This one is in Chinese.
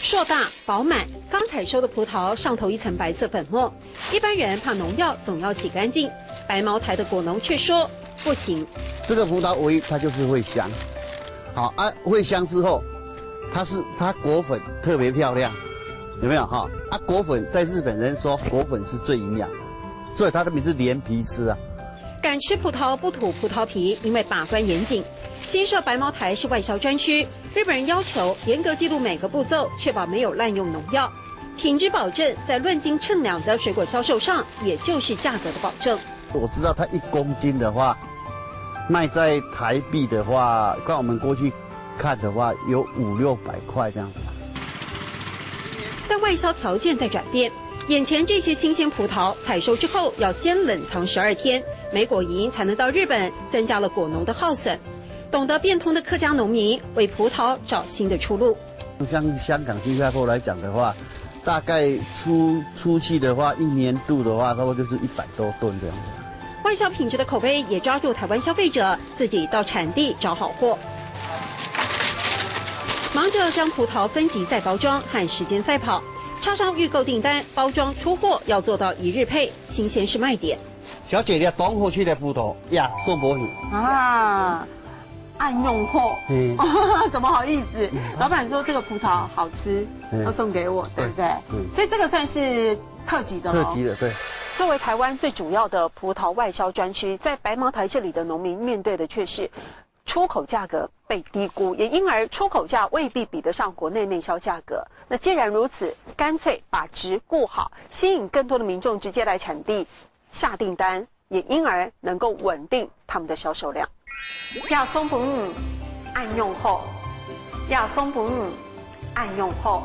硕大饱满，刚采收的葡萄上头一层白色粉末。一般人怕农药总要洗干净，白茅台的果农却说不行。这个葡萄唯一它就是会香，好啊，会香之后，它果粉特别漂亮，有没有哈？啊，果粉在日本人说果粉是最营养的，所以它的名字连皮吃啊。敢吃葡萄不吐葡萄皮，因为把关严谨。新设白茅台是外销专区，日本人要求严格记录每个步骤，确保没有滥用农药。品质保证在论斤称两的水果销售上，也就是价格的保证。我知道它1公斤的话，卖在台币的话，看我们过去看的话，有500-600块这样子。但外销条件在转变，眼前这些新鲜葡萄采收之后要先冷藏12天，莓果蝇才能到日本，增加了果农的耗损。懂得变通的客家农民为葡萄找新的出路。像香港、新加坡来讲的话，大概出去的话，1年度的话，差不多就是100多吨这样子。外销品质的口碑也抓住台湾消费者，自己到产地找好货。忙着将葡萄分级再包装和时间赛跑，超商预购订单、包装出货要做到1日配，新鲜是卖点。小姐，你东河区的葡萄呀，送给你啊。暗用货，怎么好意思？老板说这个葡萄好吃，要送给我，对不对？所以这个算是特级的。特级的，对。作为台湾最主要的葡萄外销专区，在白茅台这里的农民面对的却是出口价格被低估，也因而出口价未必比得上国内内销价格。那既然如此，干脆把值顾好，吸引更多的民众直接来产地下订单，也因而能够稳定他们的销售量。要松本暗用后，要松本暗用后。